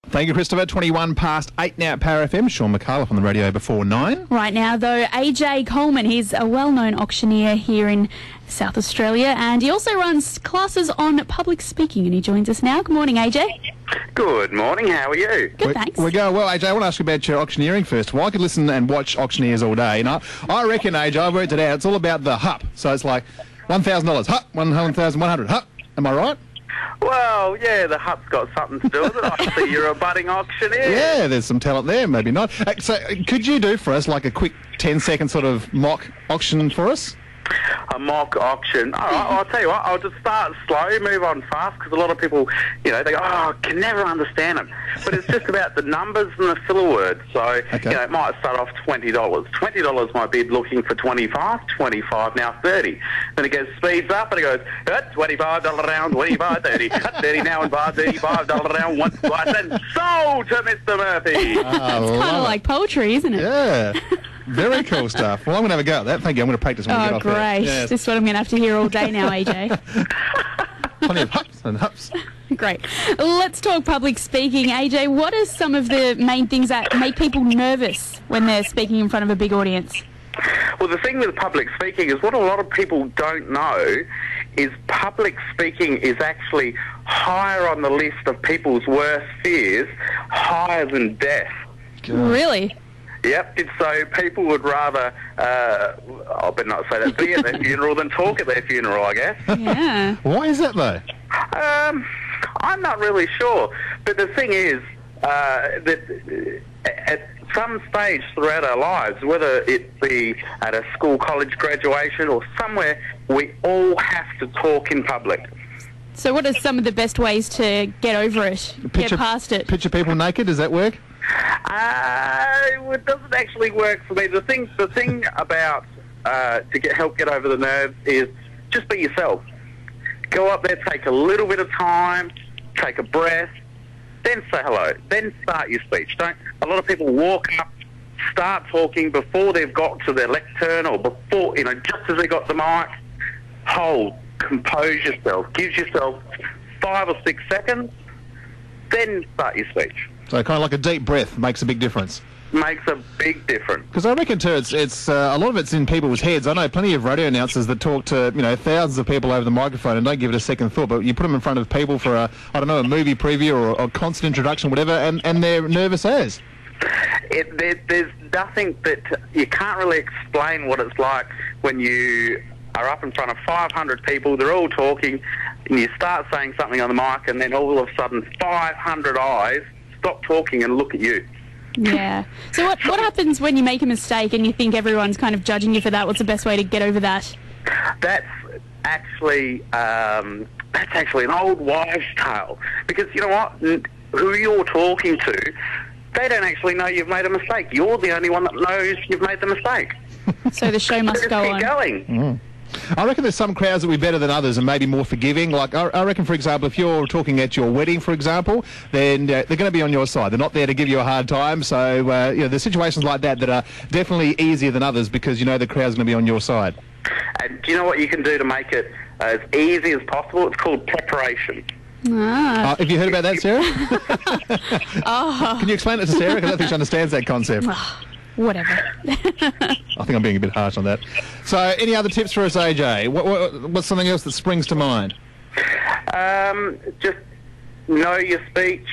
Thank you, Christopher. 21 past 8 now at Power FM. Sean McAuliffe on the radio before 9. Right now, though, AJ Colman, he's a well-known auctioneer here in South Australia, and he also runs classes on public speaking, and he joins us now. Good morning, AJ. Good morning, how are you? Good, thanks. We're going well, AJ. I want to ask you about your auctioneering first of all. I could listen and watch auctioneers all day, and I reckon, AJ, I've worked it out, it's all about the hup. So it's like $1,000, hup, 1,100, hup. Am I right? Well, yeah, the hup's got something to do with it. I see you're a budding auctioneer. Yeah, there's some talent there, maybe not. So could you do for us like a quick 10-second sort of mock auction for us? A mock auction. All right, I'll tell you what, I'll just start slow, move on fast, because a lot of people, they go, I can never understand them. But it's just about the numbers and the filler words. So, okay. It might start off $20. $20 might be looking for 25, 25 now 30. Then it goes, speeds up, and it goes, $25 round, 25, 30, 30 now and buy $35 round, one slice, and sold to Mr. Murphy. It's kind of like poetry, isn't it? Yeah. Very cool stuff. Well, I'm going to have a go at that. Thank you. I'm going to practice when we get off there. Great. Yes. This is what I'm going to have to hear all day now, AJ. Plenty of hups and hups. Great. Let's talk public speaking. AJ, what are some of the main things that make people nervous when they're speaking in front of a big audience? Well, the thing with public speaking is what a lot of people don't know is public speaking is actually higher on the list of people's worst fears, higher than death. God. Really? Yep, so people would rather, I better not say that, be at their funeral than talk at their funeral, I guess. Yeah. Why is that, though? I'm not really sure. But the thing is that at some stage throughout our lives, whether it be at a school, college graduation or somewhere, we all have to talk in public. So what are some of the best ways to get over it, get past it? Picture people naked, does that work? It doesn't actually work for me. The thing about to help get over the nerves is just be yourself. Go up there, take a little bit of time, take a breath, then say hello, then start your speech. A lot of people walk up, start talking before they've got to their lectern or before, just as they got the mic. Hold, compose yourself, give yourself 5 or 6 seconds, then start your speech. So kind of like a deep breath makes a big difference. Makes a big difference. Because I reckon too, it's a lot of it's in people's heads. I know plenty of radio announcers that talk to thousands of people over the microphone and don't give it a second thought. But you put them in front of people for a movie preview or a concert introduction, whatever, and they're nervous as. There's nothing that you can't really explain what it's like when you are up in front of 500 people. They're all talking, and you start saying something on the mic, and then all of a sudden 500 eyes stop talking and look at you. Yeah. So what happens when you make a mistake and you think everyone's kind of judging you for that? What's the best way to get over that? That's actually an old wives' tale. Because you know what? Who you're talking to, they don't actually know you've made a mistake. You're the only one that knows you've made the mistake. So the show must go on. Keep going. Mm. I reckon there's some crowds that will be better than others and maybe more forgiving. Like, I reckon, for example, if you're talking at your wedding, for example, then they're going to be on your side. They're not there to give you a hard time. So, there's situations like that that are definitely easier than others because the crowd's going to be on your side. And do you know what you can do to make it as easy as possible? It's called preparation. Ah. Have you heard about that, Sarah? Oh. Can you explain it to Sarah? Because I don't think she understands that concept. Whatever. I think I'm being a bit harsh on that. So, any other tips for us, AJ? What's something else that springs to mind? Just know your speech,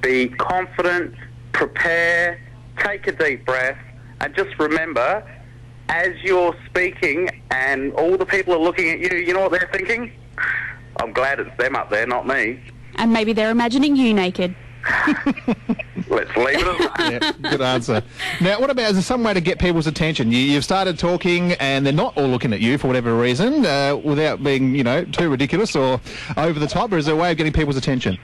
be confident, prepare, take a deep breath, and just remember, as you're speaking and all the people are looking at you, you know what they're thinking? I'm glad it's them up there, not me. And maybe they're imagining you naked. Let's leave it at that. Yeah, good answer. Now, what about, is there some way to get people's attention? You've started talking and they're not all looking at you for whatever reason, without being, too ridiculous or over the top, or is there a way of getting people's attention?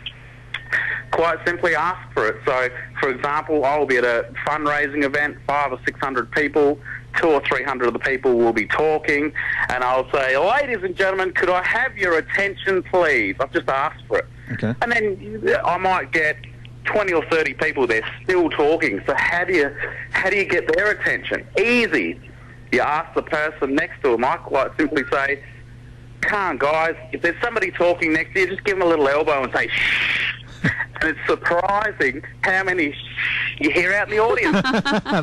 Quite simply ask for it. So, for example, I'll be at a fundraising event, 500 or 600 people, 200 or 300 of the people will be talking, and I'll say, ladies and gentlemen, could I have your attention, please? I've just asked for it. Okay. And then I might get 20 or 30 people there still talking. So how do you get their attention? Easy. You ask the person next to them. I quite simply say, come on, guys, if there's somebody talking next to you, just give them a little elbow and say, shh. and it's surprising how many you hear out in the audience.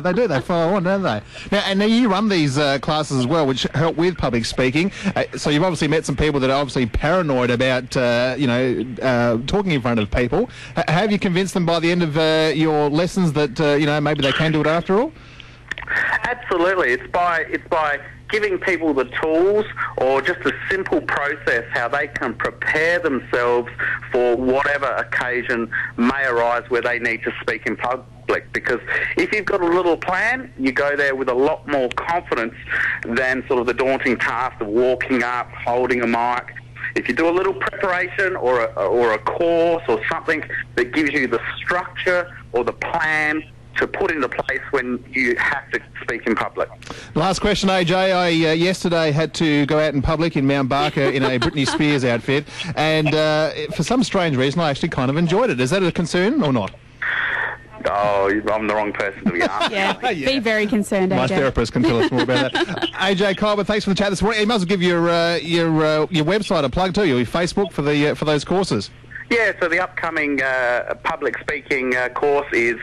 They do. They follow on, don't they? Now you run these classes as well, which help with public speaking. So you've obviously met some people that are obviously paranoid about, talking in front of people. Have you convinced them by the end of your lessons that, maybe they can do it after all? Absolutely. It's by giving people the tools, or just a simple process how they can prepare themselves for whatever occasion may arise where they need to speak in public. Because if you've got a little plan, you go there with a lot more confidence than sort of the daunting task of walking up, holding a mic. If you do a little preparation or a course or something that gives you the structure or the plan to put into place when you have to speak in public. Last question, AJ. I yesterday had to go out in public in Mount Barker in a Britney Spears outfit, and for some strange reason I actually kind of enjoyed it. Is that a concern or not? Oh, I'm the wrong person to be asking. Yeah, be very concerned, AJ. My therapist can tell us more about that. AJ Colman, thanks for the chat this morning. You might as well give your website a plug too, your Facebook for those courses. Yeah, so the upcoming public speaking course is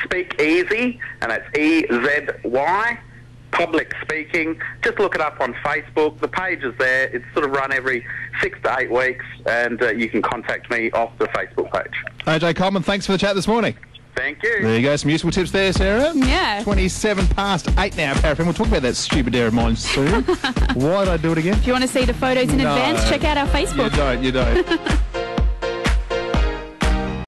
Speak Ezy, and that's EZY, Public Speaking. Just look it up on Facebook. The page is there. It's sort of run every 6 to 8 weeks, and you can contact me off the Facebook page. AJ Colman, thanks for the chat this morning. Thank you. There you go, some useful tips there, Sarah. Yeah. 27 past 8 now, Paraffin. We'll talk about that stupid dare of mine soon. Why did I do it again? If you want to see the photos in advance, check out our Facebook. You don't.